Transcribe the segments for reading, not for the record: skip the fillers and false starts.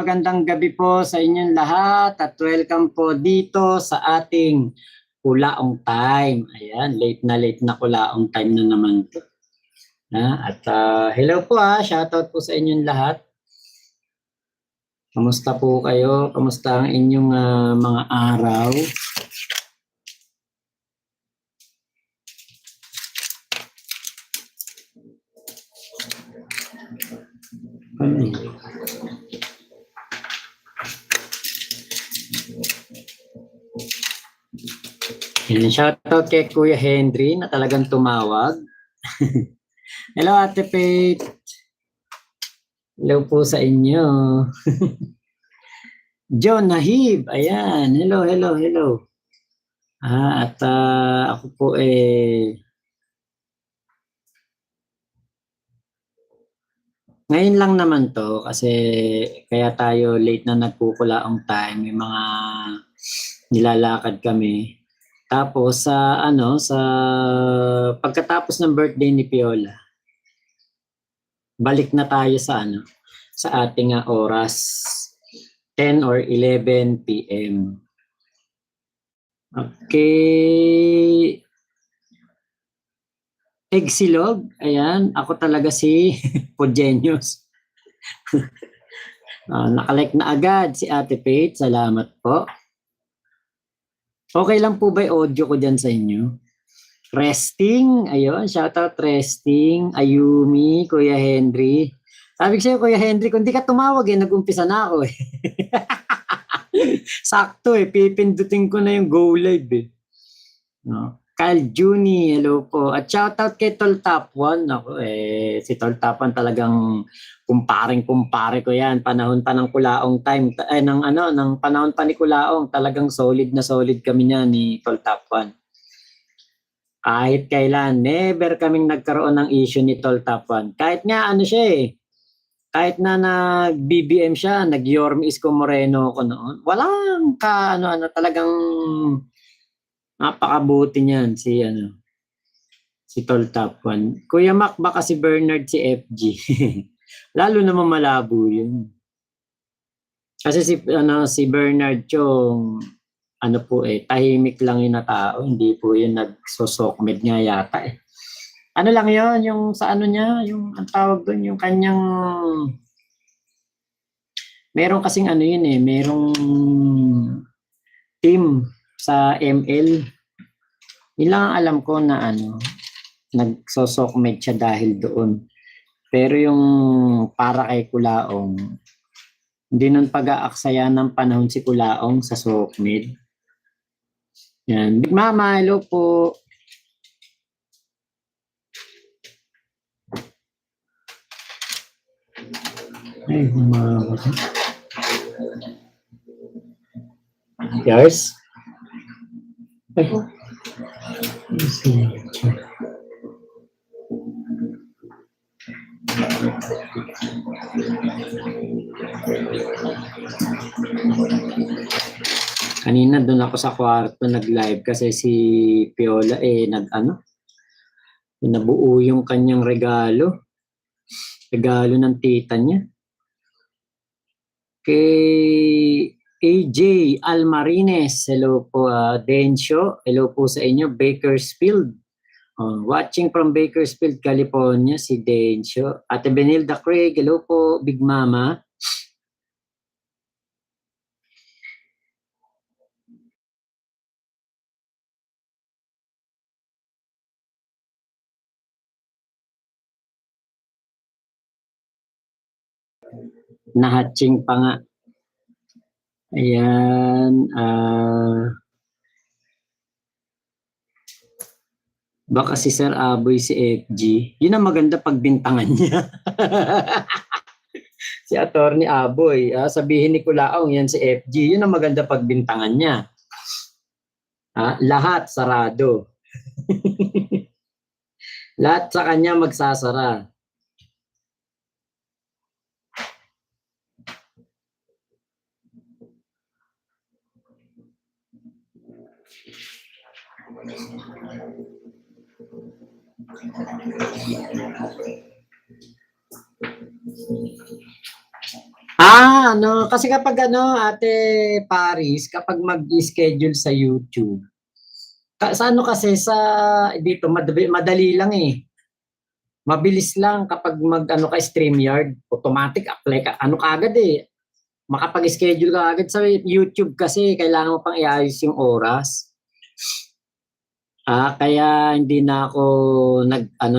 Magandang gabi po sa inyong lahat at welcome po dito sa ating Kulaong Time. Ayan, late na Kulaong Time na naman po. Hello po shoutout po sa inyong lahat. Kamusta po kayo? Kamusta ang inyong mga araw? Shoutout kay Kuya Henry na talagang tumawag. Hello Ate Faith. Hello po sa inyo. John Nahib. Ayan. Hello. Ako po ngayon lang naman to kasi kaya tayo late na nagkukulaong time. May mga nilalakad kami. Tapos sa pagkatapos ng birthday ni Piola, balik na tayo sa ating oras 10 or 11 p.m. Okay. Egsilog, ayan, ako talaga si Pogenius. Nakalike na agad si Ate Faith, salamat po. Okay lang po ba yung audio ko dyan sa inyo? Resting, ayun, shoutout Resting, Ayumi, Kuya Henry. Sabi ko sa'yo, Kuya Henry, kung di ka tumawag nag-umpisa na ako Sakto pipindutin ko na yung go live No? Kyle Juni, hello po. At shoutout kay Tol Top 1. Ako si Tol Top 1 talagang kumpare ko yan. Panahon pa ng Kulaong Time. Ng panahon pa ni Kulaong, talagang solid na solid kami niya ni Tol Top 1. Kahit kailan, never kaming nagkaroon ng issue ni Tol Top 1. Kahit nga siya kahit na nag-BBM siya, nag-Yorme Isko Moreno ko noon. Walang talagang napakabuti niyan si Tol Top 1. Kuya Mac, baka si Bernard si FG. Lalo naman malabo yun. Kasi si Bernard yung tahimik lang yun na tao, hindi po yun nagsosokmed nga yata Ano lang yun, yung sa niya, yung ang tawag doon, yung kanyang meron kasing merong team sa ML. Yun lang ang alam ko na nagsosokmed siya dahil doon. Pero yung para kay Kulaong, hindi nun pag-aaksaya ng panahon si Kulaong sa sokmed. Yan. Big Mama, hello po. Ay, yours? Ay. Kanina doon ako sa kwarto nag-live kasi si Piola nabuo yung kanyang regalo ng tita niya. Kay AJ Almarines, hello po. Dencio, hello po sa inyo. Bakersfield, watching from Bakersfield, California, si Dencio. Ate Benilda Craig, hello po. Big Mama. Nahatching pa nga. Ayan. Baka si Sir Aboy si FG. Yun ang maganda pagbintangan niya. Si Attorney Aboy. Sabihin ni Kulaong yan si FG. Yun ang maganda pagbintangan niya. Lahat sarado. Lahat sa kanya magsasara. Ano, kasi kapag ano, Ate Paris, kapag mag-schedule sa YouTube, sa ano kasi sa dito madali lang eh. Mabilis lang kapag mag-ano ka StreamYard, automatic apply ka. Ano kaagad eh. Makapag-schedule ka agad sa YouTube kasi kailangan mo pang iayos yung oras. Kaya hindi na ako nag-ano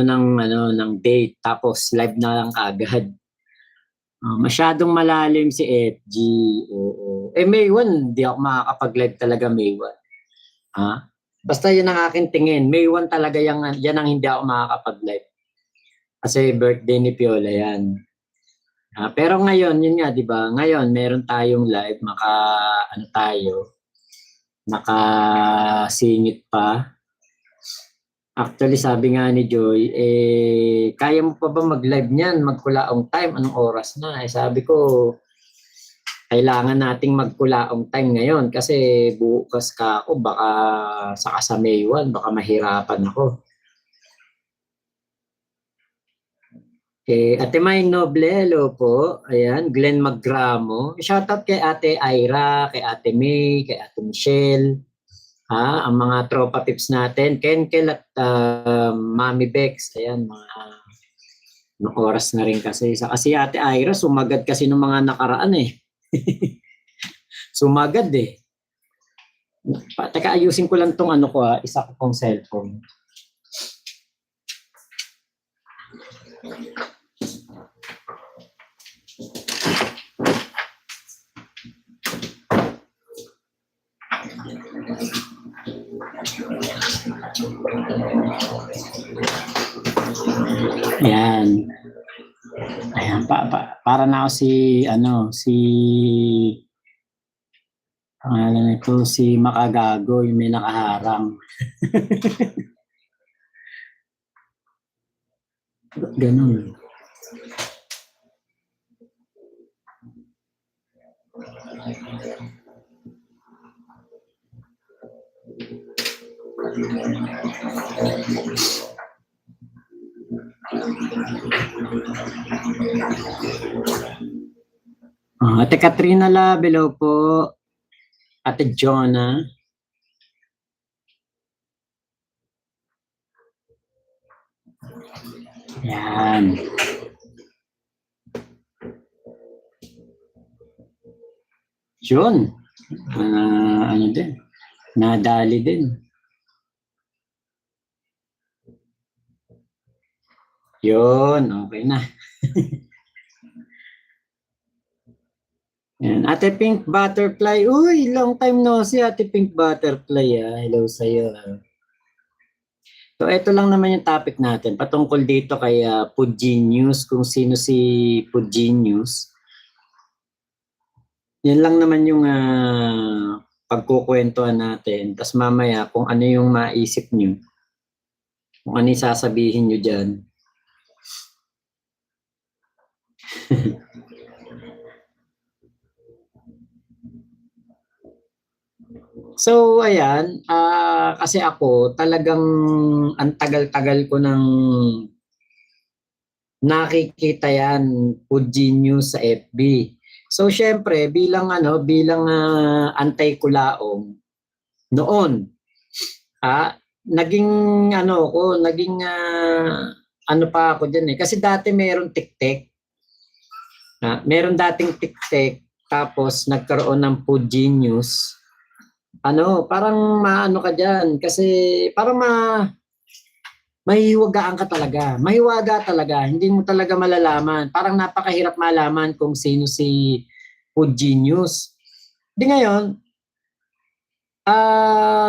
ng date tapos live na lang kaagad. Masyadong malalim si FG. Oo. May 1, hindi ako makakapag-live talaga May 1. Basta yun ang aking tingin. May 1 talaga yan ang hindi ako makakapag-live. Kasi birthday ni Piola yan. Pero ngayon, yun nga, di ba? Ngayon, meron tayong live, nakasingit pa. Actually, sabi nga ni Joy, kaya mo pa ba mag-live niyan? Magkulaong time, anong oras na? Sabi ko, kailangan nating magkulaong time ngayon kasi bukas ka ako, baka sa May 1, baka mahirapan ako. Ate May Noble, hello po. Ayan, Glenn Magramo. Shoutout kay Ate Ira, kay Ate May, kay Ate Michelle. Ang mga tropa tips natin. Ken at Mami Bex. Ayan, mga oras na rin kasi. Kasi Ate Ira, sumagad kasi ng mga nakaraan eh. Sumagad eh. Teka, ayusin ko lang tong ano ko isa ko pong cellphone. Ayan. Ayan, para na ako pangalan nito, si Makagago, yung may nakaharang. Ganun. Ate Katrina Lab, hello po. Ate Jonah. Yan. Yun. Ano din. Nadali din. Yun, okay na. Yan. Ate Pink Butterfly. Uy, long time no see, Ate Pink Butterfly. Hello sa'yo. So, ito lang naman yung topic natin. Patungkol dito kay Pudgenius, kung sino si Pudgenius. Yan lang naman yung pagkukwentuhan natin. Tapos mamaya, kung ano yung maisip nyo. Kung ano yung sasabihin nyo dyan. So, ayan. Kasi ako, talagang ang tagal-tagal ko nang nakikita yan, Pudgenius sa FB. So, syempre, bilang anti-kulaong, noon, naging pa ako dyan eh. Kasi dati meron TikTok. Meron dating TikTok, tapos nagkaroon ng Pudgenius. Parang maano ka dyan. Kasi parang mahiwagaan ka talaga. Mahiwaga talaga. Hindi mo talaga malalaman. Parang napakahirap malaman kung sino si Pudgenius. Di ngayon,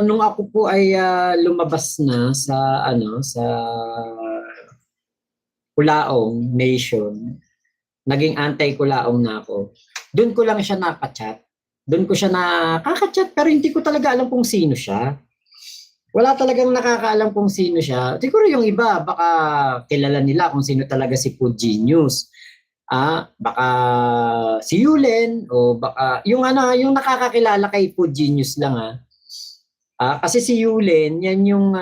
nung ako po ay lumabas na sa Kulaong Nation, naging anti-kulaong na ako. Doon ko lang siya nakachat. Doon ko siya nakaka-chat pero hindi ko talaga alam kung sino siya. Wala talagang nakakaalam kung sino siya. Siguro yung iba, baka kilala nila kung sino talaga si Pudgenius. Baka si Yulen o baka yung nakakakilala kay Pudgenius lang kasi si Yulen, yan yung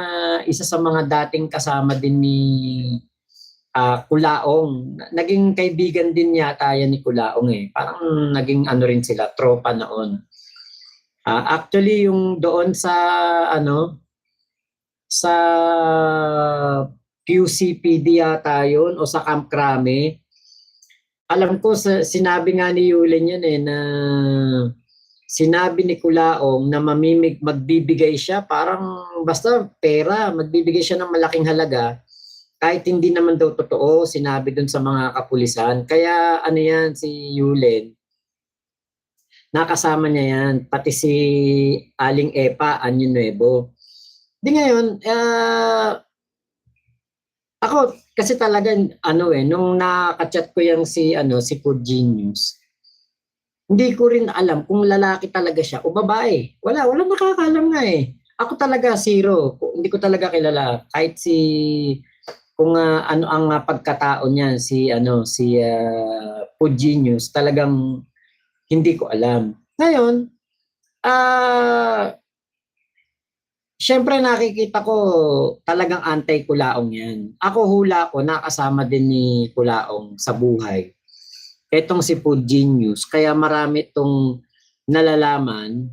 isa sa mga dating kasama din Kulaong. Naging kaibigan din yata yan ni Kulaong eh. Parang naging ano rin sila, tropa noon. Actually, yung doon sa sa QCPD yata yun o sa Camp Crame, alam ko sinabi nga ni Yulen yun na sinabi ni Kulaong na magbibigay siya parang basta pera, magbibigay siya ng malaking halaga kahit hindi naman daw totoo, sinabi dun sa mga kapulisan. Kaya ano yan, si Yulen, nakasama niya yan, pati si Aling Epa Anyo Nuevo. Di ngayon, ako kasi talaga nung nakachat ko yung si Food Genius, hindi ko rin alam kung lalaki talaga siya o babae. Wala nakakaalam nga eh. Ako talaga zero. Hindi ko talaga kilala kahit kung ano ang pagkatao niya si Food Genius, talagang hindi ko alam. Ngayon, syempre nakikita ko talagang anti-Kulaong yan. Ako hula ko, nakasama din ni Kulaong sa buhay. Etong si Food Genius, kaya marami itong nalalaman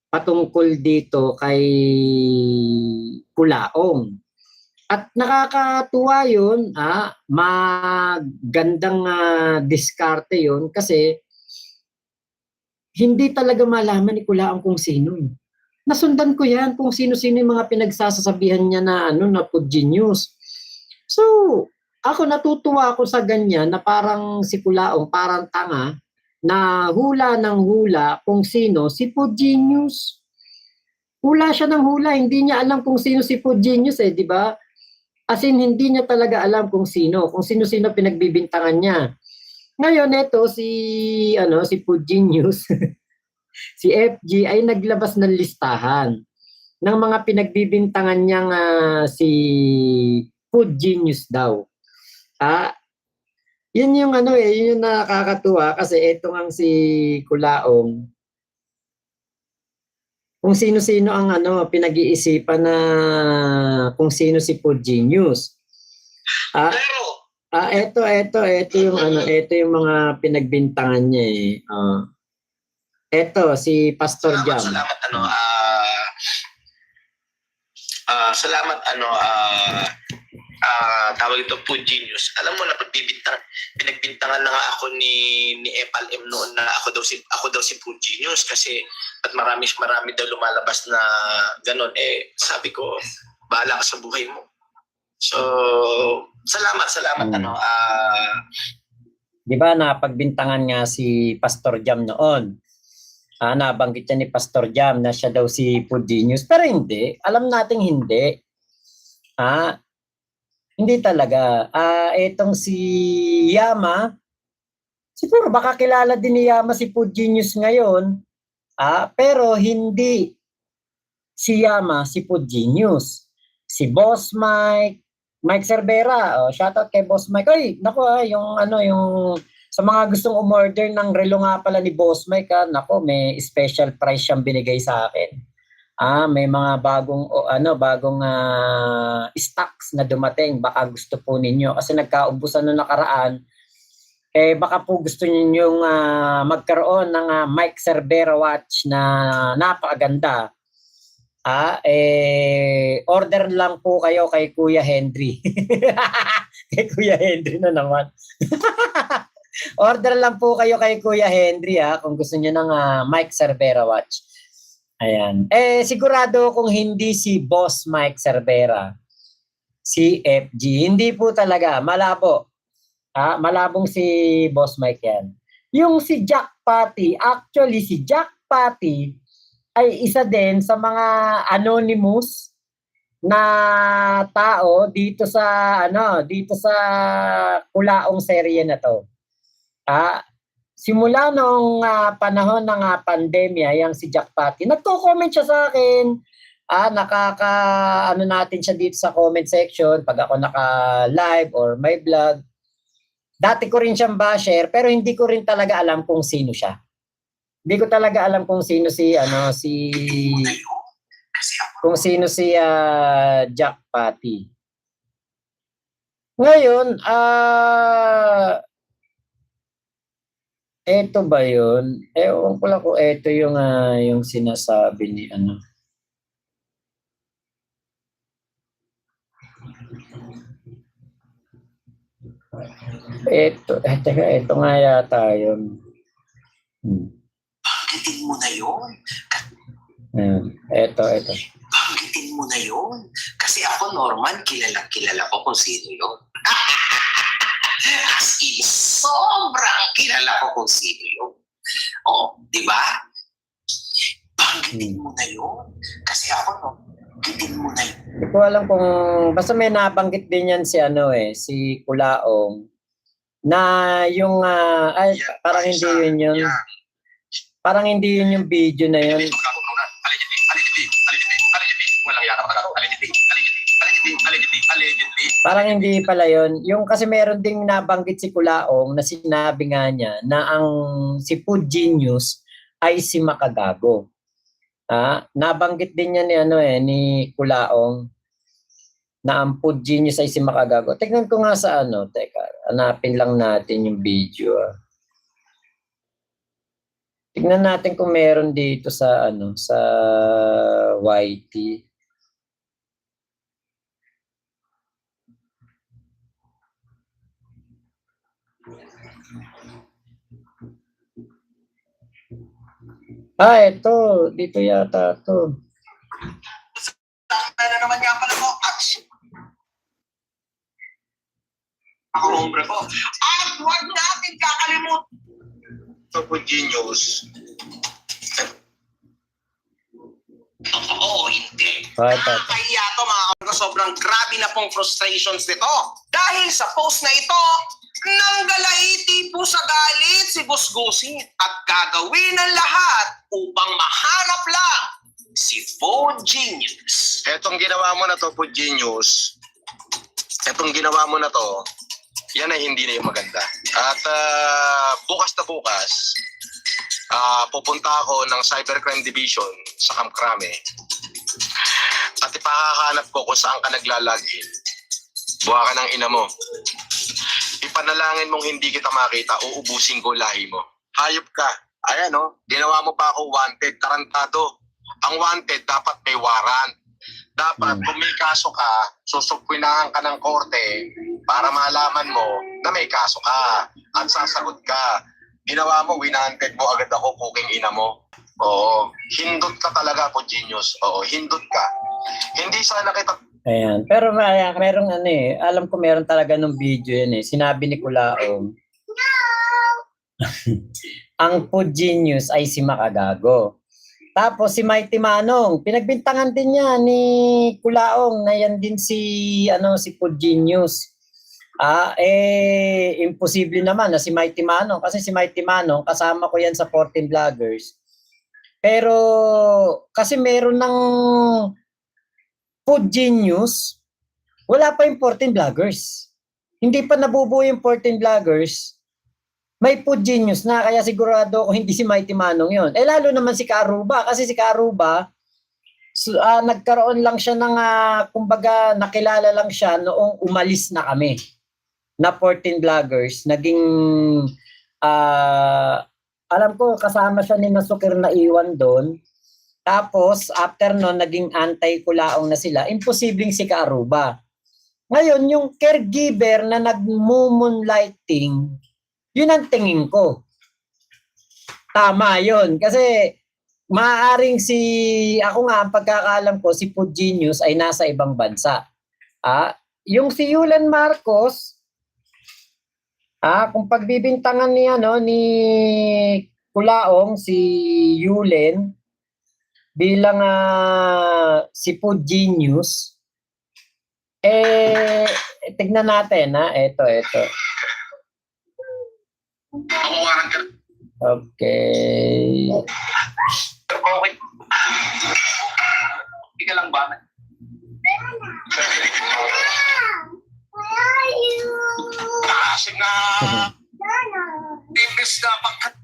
patungkol dito kay Kulaong. At nakakatuwa yun, magandang diskarte yun kasi hindi talaga malaman ni Kulaong kung sino. Nasundan ko yan kung sino-sino yung mga pinagsasasabihan niya na Food Genius. So, ako natutuwa ako sa ganyan na parang si Kulaong parang tanga na hula ng hula kung sino si Food Genius. Hula siya ng hula, hindi niya alam kung sino si Food Genius di ba? As in, hindi niya talaga alam kung sino-sino pinagbibintangan niya. Ngayon, ito si Food Genius, si FG ay naglabas ng listahan ng mga pinagbibintangan niyang si Food Genius daw. Yun yung yun yung nakakatuwa kasi ito ang si Kulaong. Kung sino-sino ang pinag-iisipan na kung sino si Food Genius. Ito yung mga pinagbintangan niya Ito si Pastor Jam. Salamat tawag ito Food Genius. Alam mo na pinagbintangan na nga ako ni FLM noon na ako daw si Food Genius kasi at marami daw lumalabas na ganun. Sabi ko, bahala ka sa buhay mo. So, salamat. Di ba napagbintangan nga si Pastor Jam noon? Nabanggit niya ni Pastor Jam na siya daw si Food Genius. Pero hindi. Alam nating hindi. Hindi talaga. Etong si Yama, siguro baka kilala din ni Yama si Food Genius ngayon. Pero hindi si Yama si Food Genius. Si Boss Mike Cervera. Shoutout kay Boss Mike. Ay, naku yung sa mga gustong umorder ng relo nga pala ni Boss Mike, nako, may special price siyang binigay sa akin. May mga bagong stocks na dumating, baka gusto po ninyo kasi nagkaubusan noong nakaraan. Baka po gusto niyo magkaroon ng Mike Cervera watch na napakaganda. Order lang po kayo kay Kuya Henry. Kay Kuya Henry na naman. Order lang po kayo kay Kuya Henry kung gusto niyo ng Mike Cervera watch. Ayan. Sigurado kung hindi si Boss Mike Cervera, si FG, hindi po talaga. Malabo. Malabong si Boss Mike yan. Yung si Jack Patty, actually si Jack Patty ay isa din sa mga anonymous na tao dito sa Kulaong serye na to. Simula noong panahon ng pandemya, yang si Jack Patty, nagko-comment siya sa akin. Natin siya dito sa comment section pag ako naka-live or may vlog. Dati ko rin siyang basher, pero hindi ko rin talaga alam kung sino siya. Hindi ko talaga alam kung sino si Jack Patty. Ngayon, eto ba yun? Ewan ko lang kung eto yung sinasabi ni ano. Teka, eto nga yata yun. Banggitin mo na yun. Eto. Banggitin mo na yun. Kasi ako, Norman, kilala ko kung sino yun. As in, sobrang kilala ko kung sino yun. Oh, di ba? Banggitin mo na yun. Kasi ako, no, banggitin mo na yun. Hindi ko alam kung, basta may nabanggit din yan si si Kulaong, na yung, parang hindi yun yun. Parang hindi yun yung video na yun. Parang hindi pala yun. Yung kasi meron ding nabanggit si Kulaong na sinabi nga niya na si Food Genius ay si Makagago. Nabanggit din niya ni Kulaong na ang Food Genius ay si Makagago. Tignan ko nga sa teka, hanapin lang natin yung video. Tignan natin kung meron dito sa sa YT. Ito. Dito yata to. Ano naman nga pala ko? Ako hombre ko. At huwag natin kakalimutan. Ito po genius. Oo, hindi. Kaya to mga ko, sobrang grabe na pong frustrations nito. Dahil sa post na ito, nanggalaiti po sa galit si Boss Gusit at gagawin ang lahat upang mahanap lang si Food Genius. Etong ginawa mo na to, Food Genius, etong ginawa mo na to, yan ay hindi na yung maganda. At bukas na bukas, pupunta ako ng Cybercrime Division sa Camp Crame at ipakahanap ko kung saan ka naglalagin. Buha ka ng ina mo. Ipanalangin mong hindi kita makita, uubusin ko lahi mo. Hayop ka. Ayan ginawa mo pa ako wanted, tarantado. Ang wanted dapat may warrant. Dapat kung may kaso ka, susupwinahan ka ng korte para malaman mo na may kaso ka at sasagot ka. Ginawa mo, winanted mo agad ako, kuking ina mo. Oo, hindot ka talaga po, genius. Oo, hindot ka. Hindi sana kita... Ayan. Pero merong alam ko meron talaga nung video yan Sinabi ni Kulaong, ang Food Genius ay si Makagago. Tapos si Mighty Manong, pinagbintangan din niya ni Kulaong na yan din si Food Genius. Imposible naman na si Mighty Manong kasi si Mighty Manong kasama ko yan sa 14 Vloggers. Pero kasi meron ng Food Genius, wala pa yung 14 Vloggers. Hindi pa nabubuo yung 14 Vloggers. May Food Genius na, kaya sigurado ako hindi si Mighty Manong yun. Lalo naman si Karuba, kasi si Karuba, nagkaroon lang siya ng, kumbaga, nakilala lang siya noong umalis na kami na 14 Vloggers. Naging, alam ko, kasama siya ni Nasukir na iwan doon. Tapos, after noon, naging anti-Kulaong na sila. Imposibleng si Karuba. Ngayon, yung caregiver na nag-moonlighting, yun ang tingin ko. Tama yun. Kasi maaaring ako nga, ang pagkakaalam ko, si Food Genius ay nasa ibang bansa. Yung si Yulen Marcos, kung pagbibintangan ni Kulaong, si Yulen, bilang si Food Genius, tignan natin, ito. Okay. Hindi ka lang ba? Kasi nga, imbes na pagkat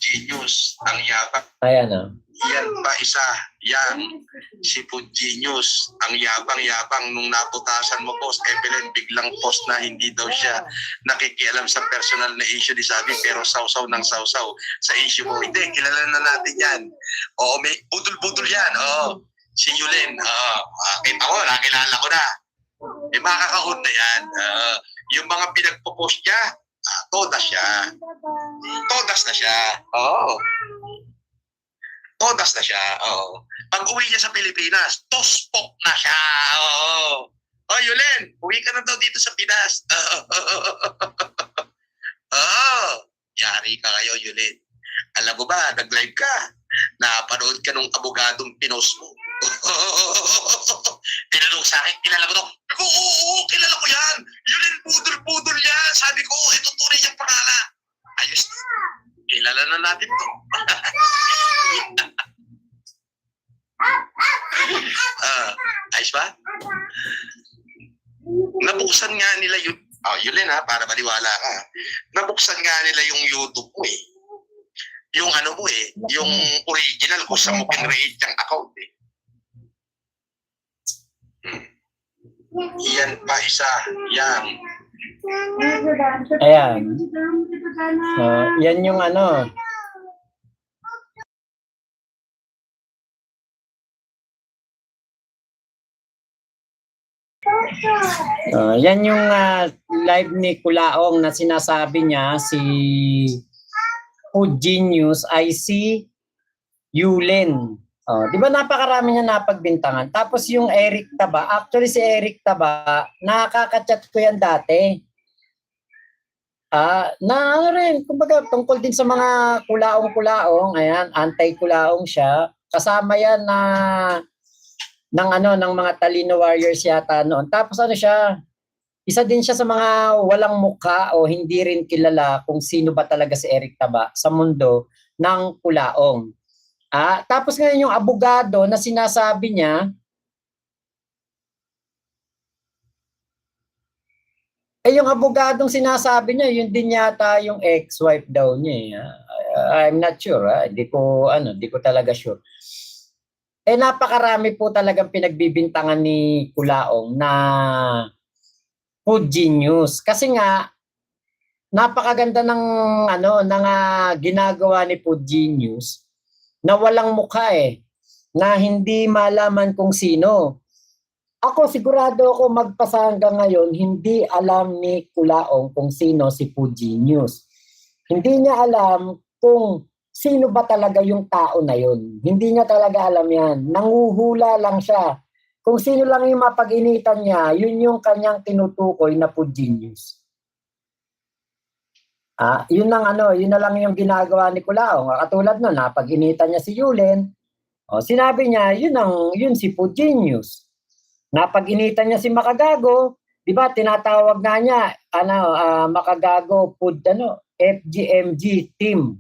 Genius, ang yaka. Ayan Yan pa isa, yan, si Food Genius. Ang yabang-yabang nung naputasan mo, Boss Evelyn, biglang post na hindi daw siya nakikialam sa personal na issue ni Sabi, pero sausaw ng sausaw sa issue mo. Hindi, kilala na natin yan. Oo, may budol-budol yan. Oo, si Yulin. Oo, kita ko, nakilala ko na. Makakahon na yan. Yung mga pinagpo-post niya, todas siya. Todas na siya. Oo. Todas na siya. Oo. Pag uwi niya sa Pilipinas, tospok na siya. Oo. Oh, Yulin, uwi ka na daw dito sa Pinas. Oo. Yari ka kayo, Yulin. Alam mo ba, nag-live ka. Napanood ka nung abogadong pinost mo. Tinanong sa akin, kilala mo to? Oo, kilala ko yan. Yulin, budol-budol yan. Sabi ko, ito tunay niyang pangalan. Ayos na. Kilala na natin to. Ayos ba? Nabuksan nga nila yun. Yulin ha, para maniwala ka. Nabuksan nga nila yung YouTube mo eh. Yung ano mo eh, yung original ko sa mo pinrate yung account eh. Yan pa isa, yan. Ayan. So, yan yung ano. Yan yung live ni Kulaong na sinasabi niya si Food Genius ay si Yulin. Di ba napakarami niya napagbintangan? Tapos yung Eric Taba, actually si Eric Taba, nakaka-chat ko yan dati. Na ano rin, kumbaga tungkol din sa mga kulaong-kulaong, ayan, anti-kulaong siya. Kasama yan na ng mga Talino Warriors yata noon. Tapos ano siya, isa din siya sa mga walang mukha o hindi rin kilala kung sino ba talaga si Eric Taba sa mundo ng kulaong. Tapos ngayon yung abogado na sinasabi niya, yung abogadong sinasabi niya, yun din yata yung ex-wife daw niya. I'm not sure, Di ko talaga sure. Napakarami po talagang pinagbibintangan ni Kulaong na Food Genius. Kasi nga, napakaganda ng ginagawa ni Food Genius na walang mukha na hindi malaman kung sino. Ako sigurado ako magpasa hanggang ngayon, hindi alam ni Kulaong kung sino si Food Genius. Hindi niya alam kung sino ba talaga yung tao na yun. Hindi niya talaga alam yan. Nanguhula lang siya. Kung sino lang yung mapag-initan niya, yun yung kanyang tinutukoy na Food Genius. Yun na lang yung ginagawa ni Kulaong. Katulad nun, napag-initan niya si Yulin. Sinabi niya, yun si Food Genius. Napag-initan niya si Makagago, di ba, tinatawag nga niya, Makagago Food, FGMG team.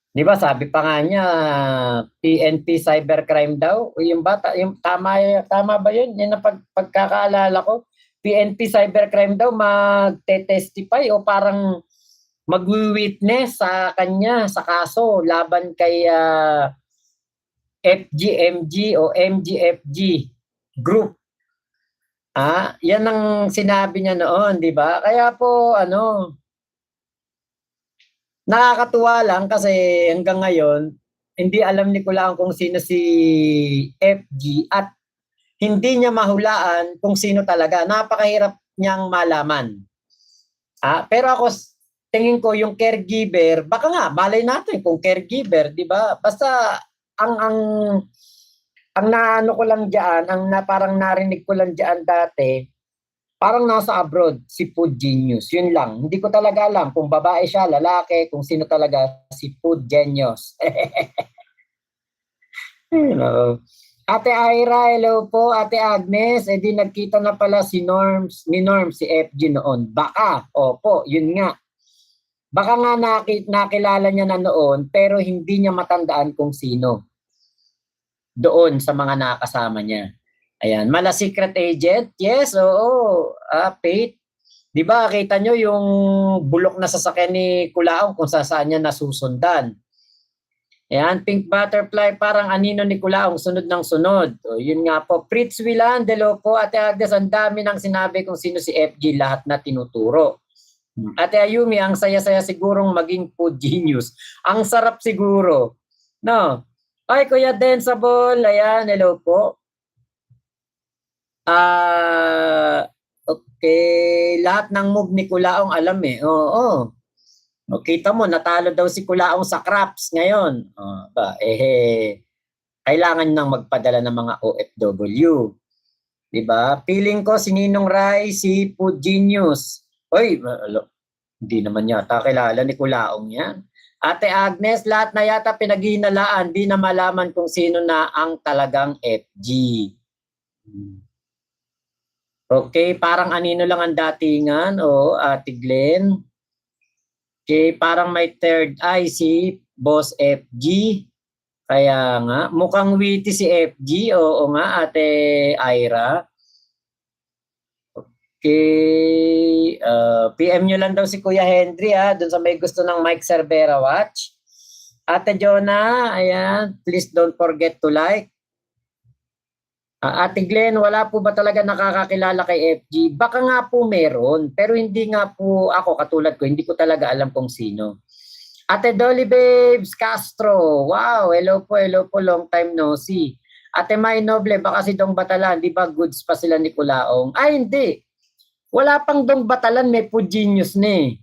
Di ba, sabi pa nga niya, PNP cybercrime daw. Yung bata, yung tama ba yun? Yan ang pagkakaalala ko. PNP cybercrime daw magte-testify o parang mag-witness sa kanya sa kaso laban kay FGMG o MGFG group. Yan ang sinabi niya noon, di ba? Kaya po nakakatuwa lang kasi hanggang ngayon hindi alam ni Kulaong kung sino si FG at hindi niya mahulaan kung sino talaga. Napakahirap niyang malaman. Pero ako tingin ko yung caregiver, baka nga malay natin kung caregiver, di ba? Basta ang naano ko lang diyan, parang narinig ko lang diyan dati, parang nasa abroad si Food Genius. Yun lang. Hindi ko talaga alam kung babae siya, lalaki, kung sino talaga si Food Genius. Ate Ira, hello po. Ate Agnes, di nagkita na pala si Norms, si FG noon. Baka, opo, yun nga. Baka nga nakilala niya na noon, pero hindi niya matandaan kung sino doon sa mga nakasama niya. Ayan, mala secret agent? Yes, oo. Faith. Di ba, kita nyo yung bulok na sasakyan ni Kulaong kung saan niya nasusundan. Ayan, Pink Butterfly, parang Anino Nicolaong, sunod ng sunod. O, yun nga po. Fritz Wilan, Delopo, Ate Agnes, ang dami nang sinabi kung sino si FG, lahat na tinuturo. Ate Ayumi, ang saya-saya sigurong maging food genius. Ang sarap siguro. No? Ay, Kuya Densable, ayan, hello po. Okay, lahat ng move ni Kulaong alam eh. Oo. O, kita mo, natalo daw si Kulaong sa craps ngayon. Kailangan nang magpadala ng mga OFW. Diba? Feeling ko si Ninong Rai, si Food Genius. Oy, hindi naman yata kilala ni Kulaong yan. Ate Agnes, lahat na yata pinaghihinalaan, di na malaman kung sino na ang talagang FG. Okay, parang Anino lang ang datingan. O, Ate Glenn. Okay, parang may third eye si Boss FG. Kaya nga, mukhang witty si FG. Oo nga, Ate Ira. Okay, PM nyo lang daw si Kuya Henry doon sa may gusto ng Mike Cervera watch. Ate Jonah, ayan, please don't forget to like. Ate Glenn, wala po ba talaga nakakakilala kay FG? Baka nga po meron, pero hindi nga po ako, katulad ko, hindi ko talaga alam kung sino. Ate Dolly Babes Castro, wow, hello po, long time no see. Ate May Noble, baka si Dong Batalan, di ba goods pa sila ni Kulaong? Ay, hindi. Wala pang Dong Batalan, may food genius na eh.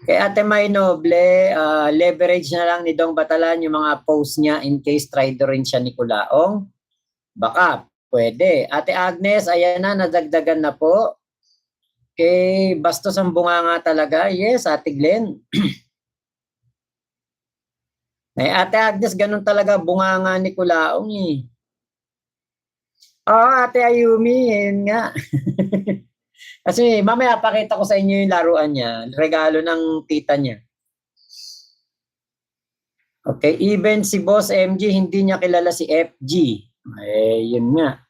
Kay Ate May Noble, leverage na lang ni Dong Batalan yung mga post niya in case traitor rin siya ni Kulaong. Baka, pwede. Ate Agnes, ayan na, nadagdagan na po. Okay, bastos ang bunganga talaga. Yes, Ate Glenn. Ate Agnes, ganun talaga bunganga ni Kulaong eh. Ate Ayumi, yun nga. Kasi mamaya pakita ko sa inyo yung laruan niya. Regalo ng tita niya. Okay, even si Boss MG, hindi niya kilala si FG. Yun nga.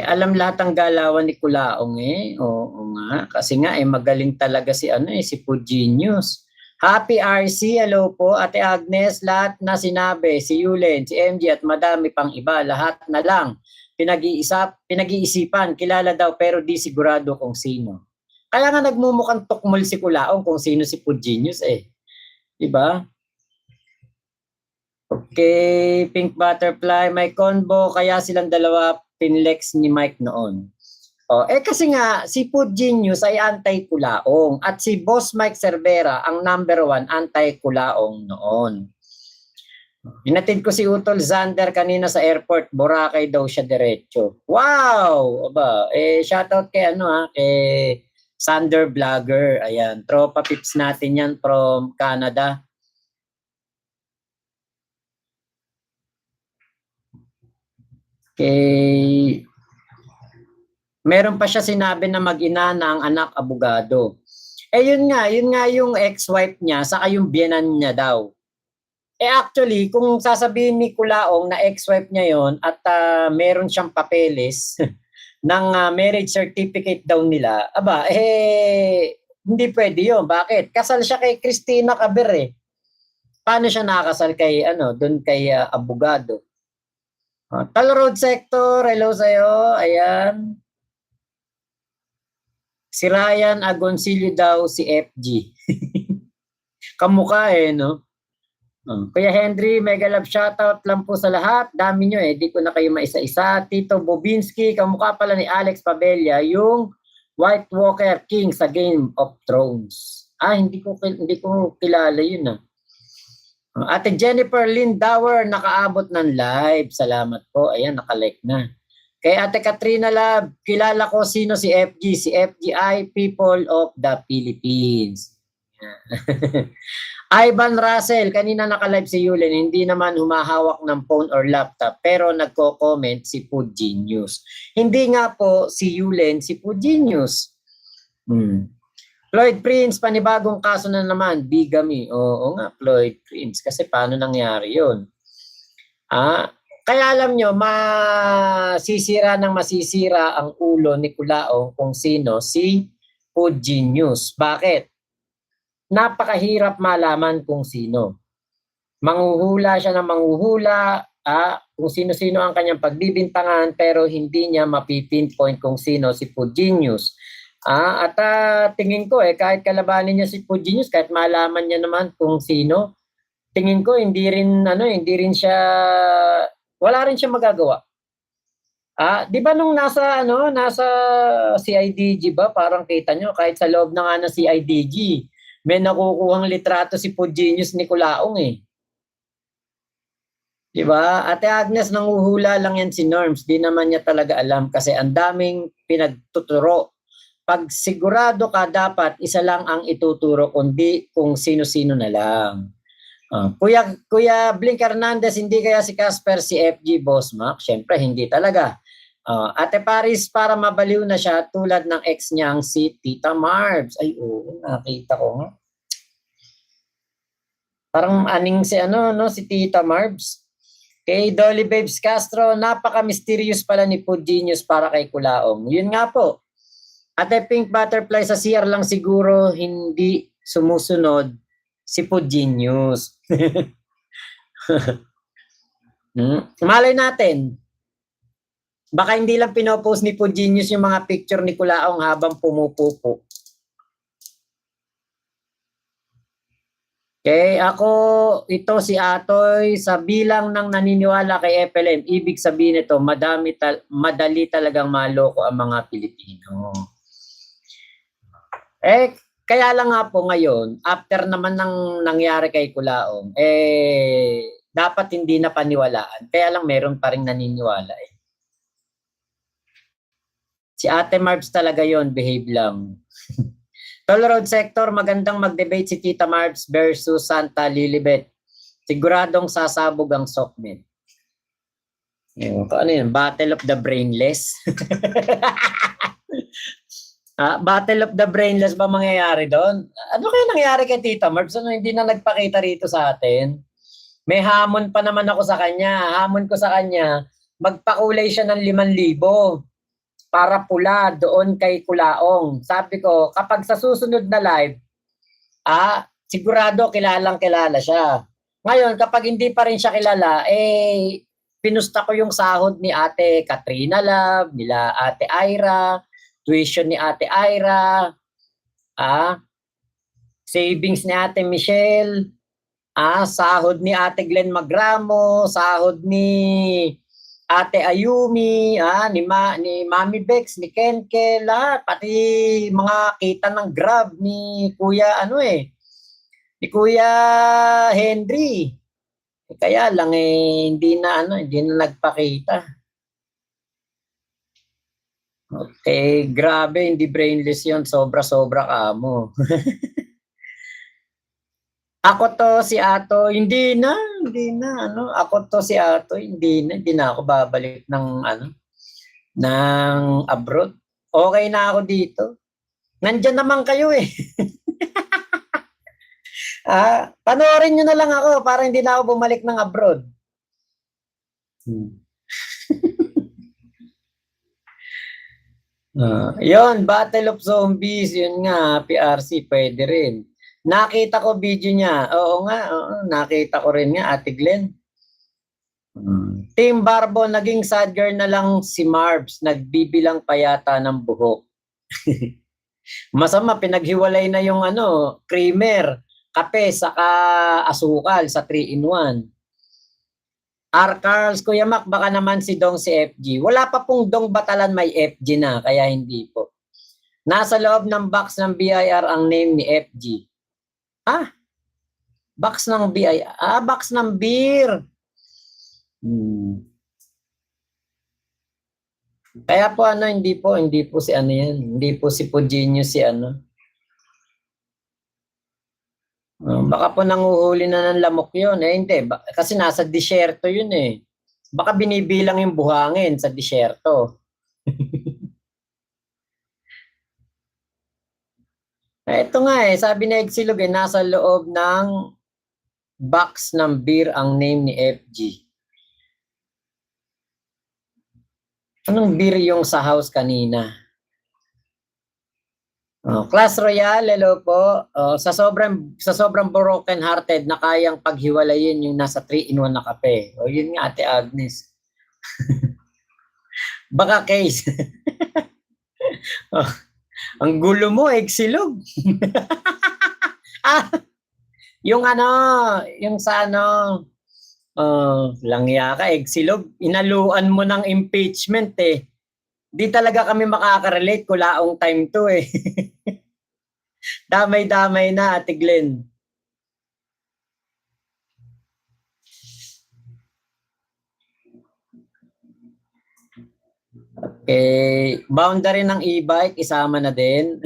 Alam lahat ang galawan ni Kulaong eh. Oo nga. Kasi nga, magaling talaga si si Food Genius. Happy RC, hello po. Ate Agnes, lahat na sinabi, si Yulen, si MG at madami pang iba, lahat na lang. Pinag-iisipan, kilala daw pero di sigurado kung sino. Kaya nga nagmumukhang tukmol si Kulaong kung sino si Food Genius eh. Diba? Okay, Pink Butterfly, may combo, kaya silang dalawa pinlex ni Mike noon. Kasi nga, si Food Genius ay anti-Kulaong at si Boss Mike Cervera ang number 1 anti-Kulaong noon. Hinatid ko si Utol Zander kanina sa airport, Boracay daw siya diretso. Wow! Aba, shoutout kay kay Sander Vlogger. Ayan, tropa pips natin yan from Canada. Okay. Meron pa siya sinabi na mag-ina na ang anak abogado. Yun nga yung ex-wife niya, saka yung biyenan niya daw. Actually, kung sasabihin ni Kulaong na ex-wife niya yon at meron siyang papeles ng marriage certificate daw nila, hindi pwede yun. Bakit? Kasal siya kay Christina Caber eh. Paano siya nakakasal kay, doon kay abogado? Tal Road Sector, hello sa'yo. Ayan. Si Ryan Agoncillo daw si FG. Kamukha no? Kuya Henry, mega love shoutout lang po sa lahat. Dami nyo di ko na kayo maisa-isa. Tito Bobinski, kamukha pala ni Alex Pabella, yung White Walker King sa Game of Thrones. Hindi ko kilala yun Ate Jennifer Lindauer, nakaabot ng live. Salamat po. Ayan, nakalike na. Kay Ate Katrina Love, kilala ko sino si FG. Si FG ay People of the Philippines. Ivan Russell, kanina naka-live si Yulen, hindi naman humahawak ng phone or laptop, pero nagko-comment si Food Genius. Hindi nga po si Yulen, si Food Genius. Floyd Prince, panibagong kaso na naman, bigamy. Oo nga, Floyd Prince. Kasi paano nangyari yun? Kaya alam nyo, masisira ang ulo ni Kulaong kung sino si Food Genius. Bakit? Napakahirap malaman kung sino. Manghuhula siya ng manghuhula, kung sino-sino ang kanyang pagbibintangan, pero hindi niya mapipinpoint kung sino si Food Genius. At tingin ko kahit kalabanin niya si Food Genius, kahit malaman niya naman kung sino, tingin ko hindi rin siya, wala rin siya magagawa. 'Di ba nung nasa CIDG ba, parang kita nyo kahit sa loob na nga ng CIDG, may nakukuhang litrato si Food Genius Nicolaong eh. 'Di ba? Ate Agnes, nanguhula lang yan si Norms, di naman niya talaga alam kasi ang daming pinagtuturo. Pag sigurado ka, dapat isa lang ang ituturo, kundi kung sino-sino na lang. Kuya Blink Hernandez, hindi kaya si Casper si FG Boss Mac? Siyempre, hindi talaga. Ate Paris, para mabaliw na siya tulad ng ex niyang si Tita Marbs. Ay, oo, nakita ko nga. Parang aning si Tita Marbs. Kay Dolly Babes Castro, napaka-mysterious pala ni Food Genius para kay Kulaong. Yun nga po. Ate Pink Butterfly, sa CR lang siguro hindi sumusunod si Food Genius. Malay natin. Baka hindi lang pinopost ni Food Genius yung mga picture ni Kulaong habang pumupupo. Okay, ako, ito si Atoy, sa bilang ng naniniwala kay FLM, ibig sabihin nito, madali talagang maloko ang mga Pilipino. Kaya lang nga po ngayon, after naman ng nangyari kay Kulaong, dapat hindi na paniwalaan. Kaya lang meron pa rin naniniwala eh. Si Ate Marbs talaga yon, behave lang. Toll Road Sector, magandang mag-debate si Tita Marbs versus Santa Lilibet. Siguradong sasabog ang Sokmed. Ano yun? Battle of the Brainless? Battle of the Brainless ba mangyayari doon? Ano kaya nangyari kay Tita Marbs? Ano, hindi na nagpakita rito sa atin? May hamon pa naman ako sa kanya. Hamon ko sa kanya, magpakulay siya ng 5,000 para pula doon kay Kulaong. Sabi ko, kapag sa susunod na live, sigurado kilala siya. Ngayon, kapag hindi pa rin siya kilala, pinusta ko yung sahod ni Ate Katrina Love, nila Ate Ira, tuition ni Ate Ira, savings ni Ate Michelle, sahod ni Ate Glenn Magramo, sahod ni Ate Ayumi, ni Mami Bex, ni Kenke, lahat, pati mga kita ng Grab ni Kuya ni Kuya Henry. Kaya lang hindi na nagpakita. Okay, grabe, hindi brainless 'yon, sobra-sobra kamo. Ako to si Ato, hindi na ako to si Ato, hindi na ako babalik ng abroad. Okay na ako dito. Nandiyan naman kayo eh. Panoorin nyo na lang ako para hindi na ako bumalik ng abroad. Yon, Battle of Zombies, yun nga, PRC, pwede rin. Nakita ko video niya. Oo nga, nakita ko rin nga, Ate Glenn. Team Barbo, naging sad girl na lang si Marbs. Nagbibilang pa yata ng buhok. Masama, pinaghiwalay na yung creamer, kape, saka asukal sa 3-in-1. R. Carls, Kuya Mac, baka naman si Dong si FG. Wala pa pong Dong Batalan, may FG na, kaya hindi po. Nasa loob ng box ng BIR ang name ni FG. Box ng BIR. Box ng beer. Kaya po hindi po si yan. Hindi po si Food Genius si baka po nanguhuli na ng lamok yun. Hindi. Kasi nasa disyerto yun eh. Baka binibilang yung buhangin sa disyerto. Ito nga sabi ni Exilog nasa loob ng box ng beer ang name ni FG. Anong beer yung sa house kanina? Class Royale, hello po. Sa sobrang broken hearted na kayang paghiwalayin yung nasa 3-in-1 na kape. O yun nga, Ate Agnes. Baka case. Ang gulo mo, eksilog. Yung yung sa langya ka, eksilog. Inaluan mo ng impeachment eh. Di talaga kami makaka-relate, kulaong time to eh. Damay-damay na, Ate Glenn. Okay, boundary ng e-bike, isama na din.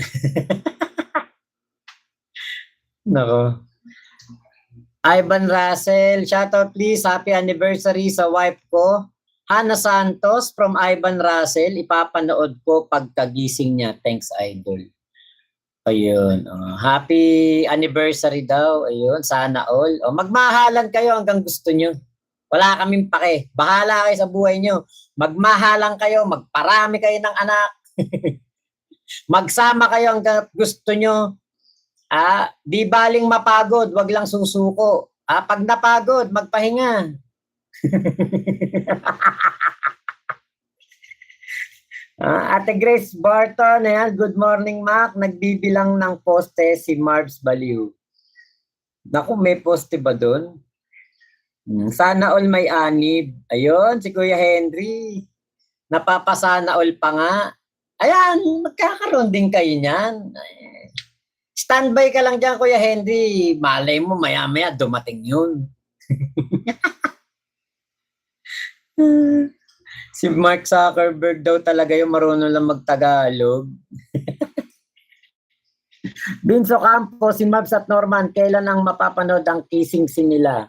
Nako. Ivan Russell, shoutout please, happy anniversary sa wife ko. Hannah Santos from Ivan Russell, ipapanood ko pagkagising niya. Thanks, idol. Ayun. Happy anniversary daw. Ayun, sana all. Magmahalan kayo hanggang gusto nyo. Wala kaming pake. Bahala kayo sa buhay nyo. Magmahalan kayo, magparami kayo ng anak. Magsama kayo hanggang gusto nyo. Di baling mapagod, wag lang susuko. Pag napagod, magpahinga. Ate Grace Barton, ayan, good morning Mac. Nagbibilang ng poste si Marbs Baliw. Naku, may poste ba doon? Sana all may anib. Ayun, si Kuya Henry. Napapasana all pa nga. Ayan, magkakaroon din kayo niyan. Standby ka lang dyan, Kuya Henry. Malay mo, maya-maya dumating yun. Si Mark Zuckerberg daw talaga yung marunong lang magtagalog. Binso Campo, si Mabs at Norman, kailan ang mapapanood ang kissing scene nila?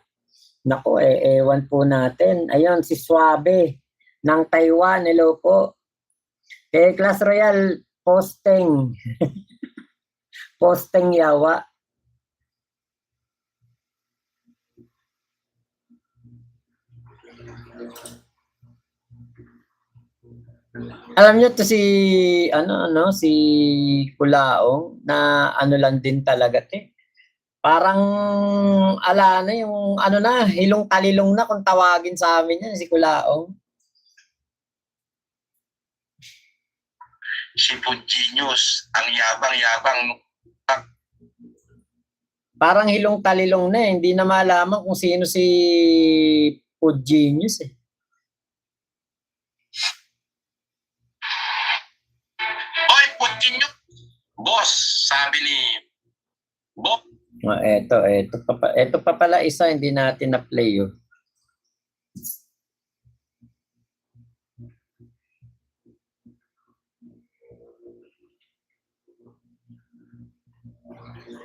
Naku, ewan po natin. Ayun, si Suabe ng Taiwan, hello po. Class Royale, posting. Posting yawa. Alam niyo to si si Kulaong na lang din talaga Parang yung hilong talilong na kung tawagin sa amin yan si Kulaong. Si Puginius, ang yabang-yabang. Parang hilong talilong na hindi na malaman kung sino si Puginius Boss, sabi ni Bob. Ito pa pala isa, hindi natin na-play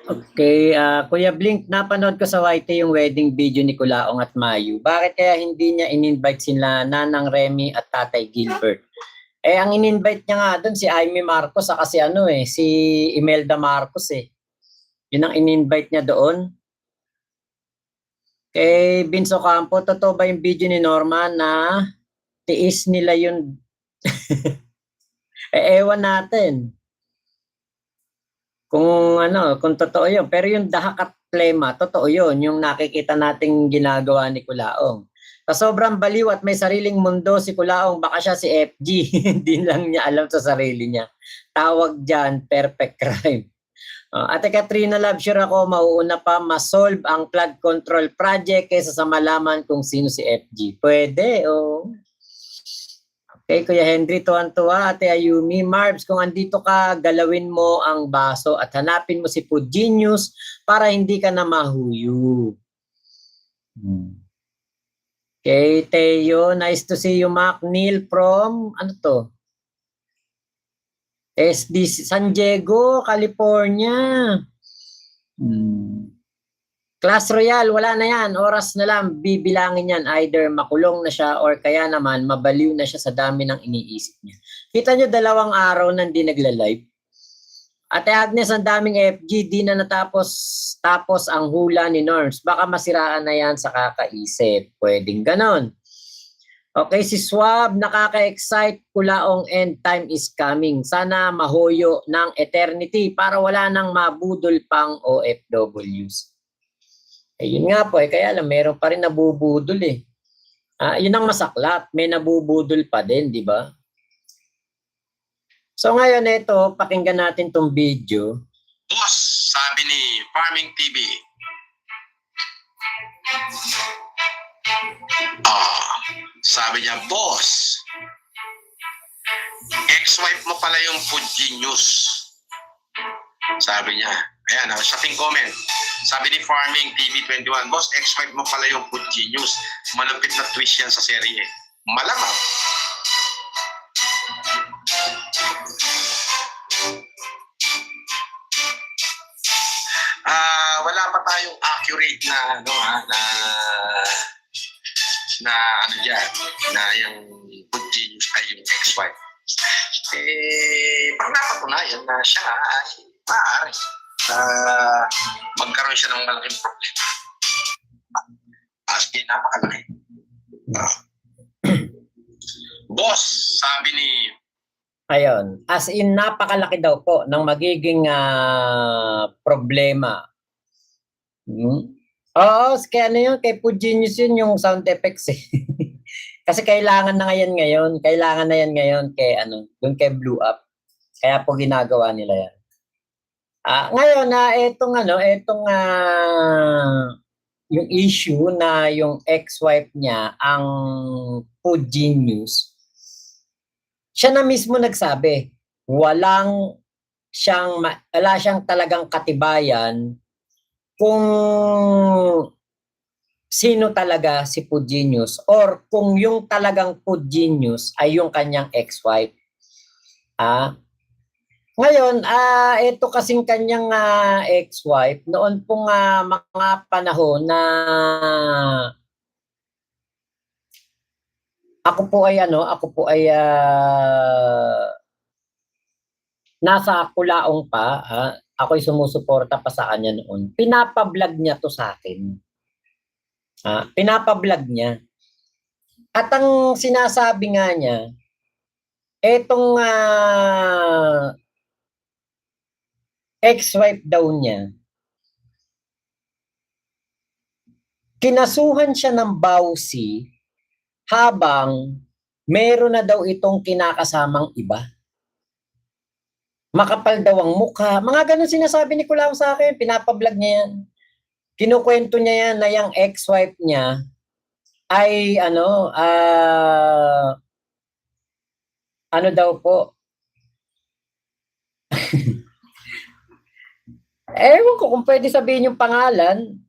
Okay, Kuya Blink, napanood ko sa YT yung wedding video ni Kulaong at Mayu. Bakit kaya hindi niya in-invite sila Nanang Remy at Tatay Gilbert? Ang in-invite niya nga doon si Amy Marcos at si si Imelda Marcos Yun ang in-invite niya doon. Kay Binso Campo, totoo ba yung video ni Norman na tiis nila yun? Ewan natin. Kung totoo yun. Pero yung dahak at plema, totoo yun. Yung nakikita nating ginagawa ni Kulaong. Sa sobrang baliw at may sariling mundo si Kulaong, baka siya si FG. Hindi lang niya alam sa sarili niya. Tawag dyan, perfect crime. Ate Katrina Love, sure ako, mauuna pa ma-solve ang flood control project kaysa sa malaman kung sino si FG. Pwede, Okay, Kuya Henry, tuwan-tuwa. Ate Ayumi, Marbs, kung andito ka, galawin mo ang baso at hanapin mo si Puginius para hindi ka na mahuyo. Okay, Teo, nice to see you, Mac. Neil from, SD San Diego, California. Class Royale, wala na yan. Oras na lang, bibilangin yan. Either makulong na siya or kaya naman mabaliw na siya sa dami ng iniisip niya. Kita nyo 2 araw na hindi nagla-live. Ate Agnes, ang daming FG, di na tapos ang hula ni Norms. Baka masiraan na yan sa kakaisip. Pwedeng ganon. Okay, si Swab, nakaka-excite, Kulaong end time is coming. Sana mahoyo ng eternity para wala nang mabudol pang OFWs. Eh, yun nga po, kaya lang, meron pa rin nabubudol eh. Yun ang masaklap, may nabubudol pa din, di ba? So ngayon, ito, pakinggan natin tong video. Boss, sabi ni Farming TV. Sabi niya, boss, ex-wife mo pala yung Food Genius. Sabi niya, ayan, sa ating comment. Sabi ni Farming TV 21, boss, ex-wife mo pala yung Food Genius. Malapit na twist yan sa serye. Malamang. Wala pa tayong accurate na yung Food Genius ay yung ex-wife. Pag napatunayan na siya ay maaari magkaroon siya ng malaking problema. As in, napakalaki. Boss, sabi ni... Ayun, as in napakalaki daw po ng magiging problema. Oo, kaya ano yun, kay Food Genius yun yung sound effects eh. Kasi kailangan na ngayon, kailangan na yan ngayon kay doon kay Blue Up. Kaya po ginagawa nila yan. Ngayon yung issue na yung ex-wife niya ang Food Genius. Siya na mismo nagsabi, wala siyang talagang katibayan kung sino talaga si Food Genius or kung yung talagang Food Genius ay yung kanyang ex-wife. Ngayon, ito kasing kanyang ex-wife, noon pong mga panahon na ako po ay nasa Kulaong pa, ako'y sumusuporta pa sa kanya noon. Pinapablog niya to sa akin. Pinapablog niya. At ang sinasabi nga niya, etong ex-wife daw niya, kinasuhan siya ng bawsi habang meron na daw itong kinakasamang iba. Makapal daw ang mukha. Mga ganun sinasabi ni Kulaong sa akin. Pinapablog niya yan. Kinukwento niya yan na yung ex-wife niya ay daw po. Ewan ko kung pwede sabihin yung pangalan.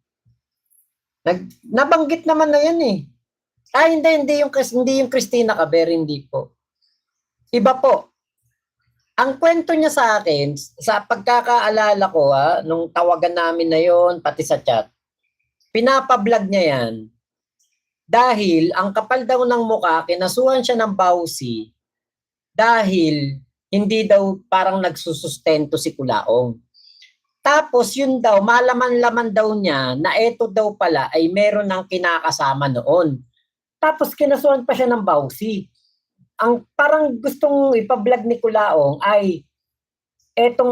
Nabanggit naman na yan eh. Hindi yung Christina Caber, hindi po. Iba po. Ang kwento niya sa akin, sa pagkakaalala ko nung tawagan namin na yon pati sa chat, pinapablog niya yan. Dahil ang kapal daw ng mukha, kinasuhan siya ng bawsi dahil hindi daw parang nagsusustento si Kulaong. Tapos yun daw, malaman-laman daw niya na eto daw pala ay meron ng kinakasama noon. Tapos kinasuhan pa siya ng bawsi. Ang parang gustong ipa-vlog ni Kulaong ay etong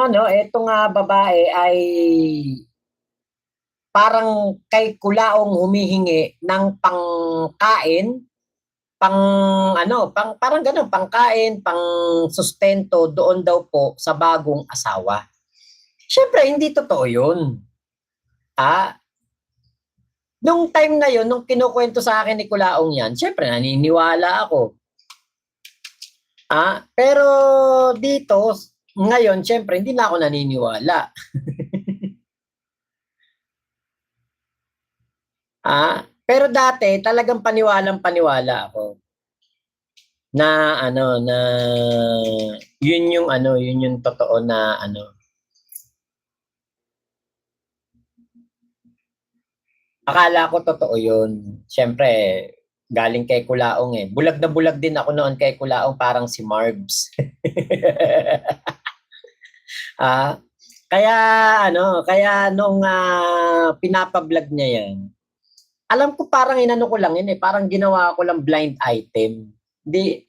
babae ay parang kay Kulaong humihingi ng pangkain, parang gano'n, pangkain, pang sustento doon daw po sa bagong asawa. Siyempre, hindi totoo yun. Nung time na yun, nung kinukwento sa akin ni Kulaong yan, siyempre, naniniwala ako. Pero dito, ngayon, siyempre, hindi na ako naniniwala. Pero dati, talagang paniwalang-paniwala ako. Na yun yung totoo na akala ko totoo yun. Siyempre, galing kay Kulaong eh. Bulag na bulag din ako noon kay Kulaong, parang si Marbs. Kaya nung pinapablog niya yan, alam ko parang inano ko lang yun eh, parang ginawa ko lang blind item.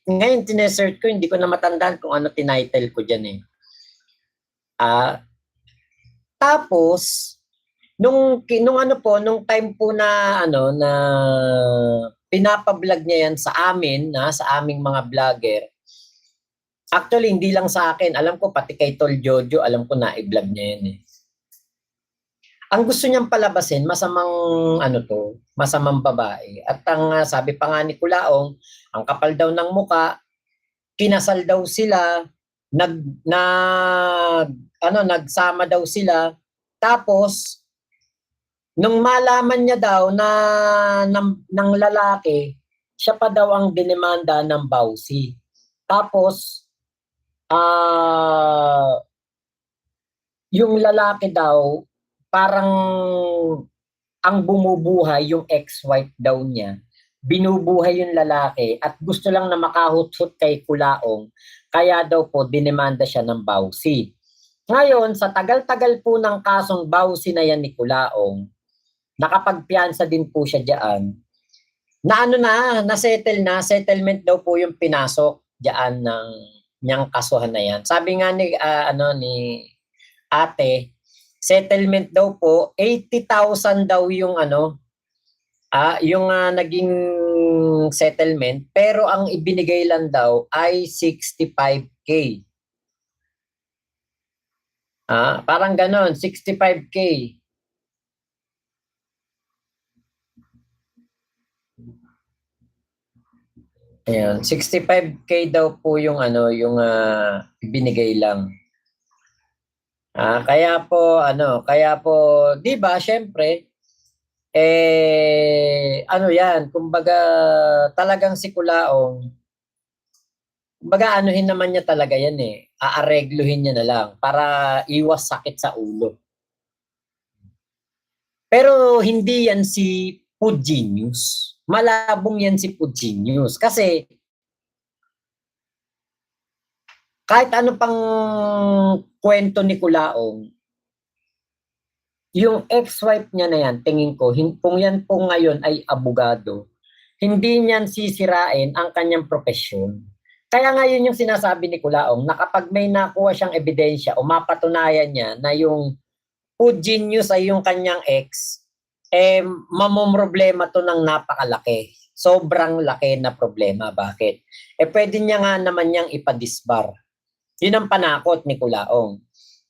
Ngayon tinesearch ko, hindi ko na matandaan kung ano tinitle ko dyan eh. Tapos, nung ano po, nung time po na ano na pinapablog niya yan sa amin, sa aming mga vlogger. Actually, hindi lang sa akin. Alam ko, pati kay Tol Jojo, alam ko na i-vlog niya yan eh. Ang gusto niyang palabasin, masamang babae. At ang sabi pa nga ni Kulaong, ang kapal daw ng muka, kinasal daw sila, nagsama daw sila, tapos, nung malaman niya daw na ng lalaki, siya pa daw ang dinemanda ng bawsi. Tapos, yung lalaki daw, parang ang bumubuhay yung ex-wife daw niya. Binubuhay yung lalaki at gusto lang na makahut-hut kay Kulaong. Kaya daw po, dinemanda siya ng bawsi. Ngayon, sa tagal-tagal po ng kasong bawsi na yan ni Kulaong, nakapagpiyansa din po siya diyan. Settlement daw po yung pinasok diyan ng niyang kasuhan na yan. Sabi nga ni ate, settlement daw po 80,000 daw yung naging settlement, pero ang ibinigay lang daw ay 65K. Parang ganon, 65K. Ayan, 65K daw po yung ibinigay lang. Kaya po 'di ba, syempre yan, kumbaga talagang si Kulaong, kumbaga anuhin naman niya talaga yan eh. Aaregluhin niya na lang para iwas sakit sa ulo. Pero hindi yan si Food Genius. Malabong yan si Food Genius. Kasi kahit ano pang kwento ni Kulaong, yung ex-wife niya na yan, tingin ko, kung yan po ngayon ay abogado, hindi niyan sisirain ang kanyang profesyon. Kaya ngayon yung sinasabi ni Kulaong, na kapag may nakuha siyang ebidensya o mapatunayan niya na yung Food Genius ay yung kanyang ex, mamomroblema to ng napakalaki. Sobrang laki na problema. Bakit? Pwede niya nga naman niyang ipadisbar. Yun ang panakot ni Kulaong.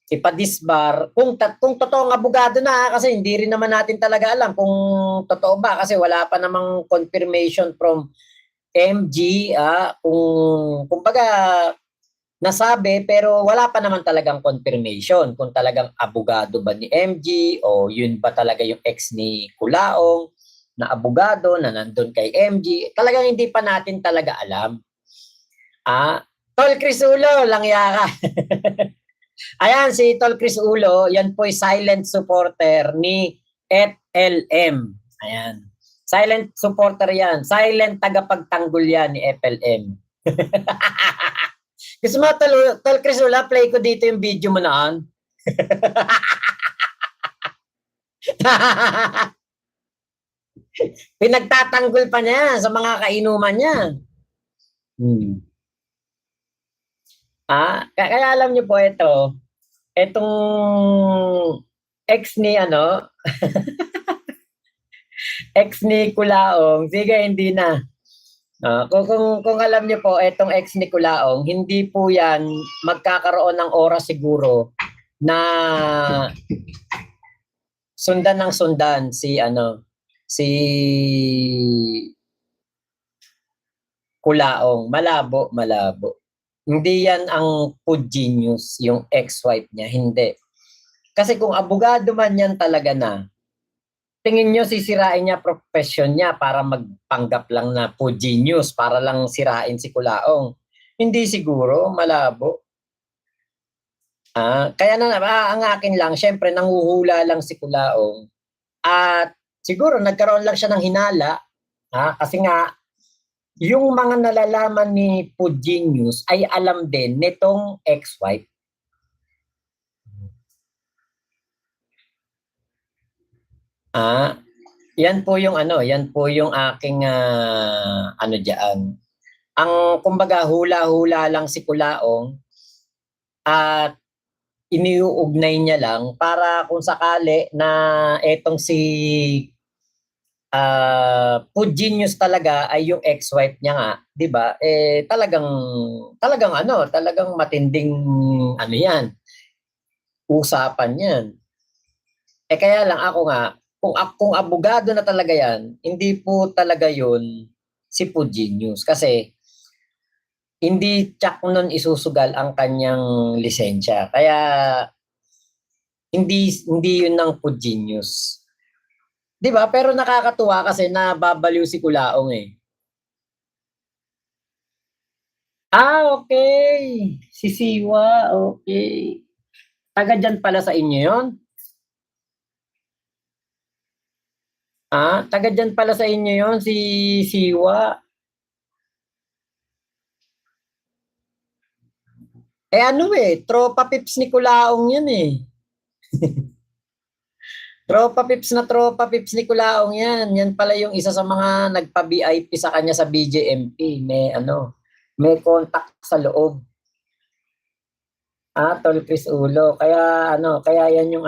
Ipadisbar, kung totoong abogado na, kasi hindi rin naman natin talaga alam kung totoo ba, kasi wala pa namang confirmation from MG, kumbaga nasabi, pero wala pa naman talagang confirmation kung talagang abogado ba ni MG o yun ba talaga yung ex ni Kulaong na abogado na nandun kay MG. Talagang hindi pa natin talaga alam. Tol Chris Ulo, langya ka. Ayan, si Tol Chris Ulo, yan po ay silent supporter ni FLM. Ayan. Silent supporter yan. Silent tagapagtanggol yan ni FLM. Gusto mo, Tol Chris Ulo, play ko dito yung video mo naan. Pinagtatanggol pa niya sa mga kainuman niya. Kaya alam niyo po itong ex ni ex ni Kulaong, sige hindi na. Kung alam niyo po, itong ex ni Kulaong, hindi po yan magkakaroon ng oras siguro na sundan ng sundan si Kulaong. Malabo. Hindi yan ang Food Genius, yung ex-wife niya. Hindi. Kasi kung abogado man yan talaga na, tingin nyo sisirain niya profession niya para magpanggap lang na Food Genius, para lang sirain si Kulaong. Hindi siguro, malabo. Kaya ang akin lang, syempre nanguhula lang si Kulaong. At siguro nagkaroon lang siya ng hinala, kasi nga, yung mga nalalaman ni Food Genius ay alam din nitong ex-wife. Yan po yung ano, yan po yung aking ano diyan. Ang kumbaga hula-hula lang si Kulaong at iniuugnay niya lang para kung sakali na etong si Food Genius talaga ay yung ex-wife niya nga, 'di ba? Eh talagang ano, talagang matinding ano 'yan, usapan 'yan. Eh kaya lang ako nga, kung abogado na talaga 'yan, hindi po talaga 'yun si Food Genius kasi hindi tiyak nun isusugal ang kanyang lisensya. Kaya hindi 'yun ng Food Genius. 'Di ba? Pero nakakatuwa kasi nababaliw si Kulaong eh. Okay. Si Siwa, okay. Taga diyan pala sa inyo 'yon? Taga diyan pala sa inyo 'yon si Siwa. Eh ano eh, tropa pips ni Kulaong 'yan eh. Tropa pips ni Kulaong 'yan. Yan pala yung isa sa mga nagpa-VIP sa kanya sa BJMP. May contact sa loob. Tol Chris Ulo. Kaya yan yung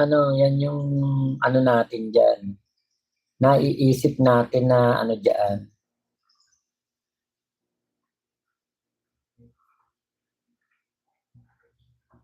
ano natin diyan. Naiisip natin na ano diyan.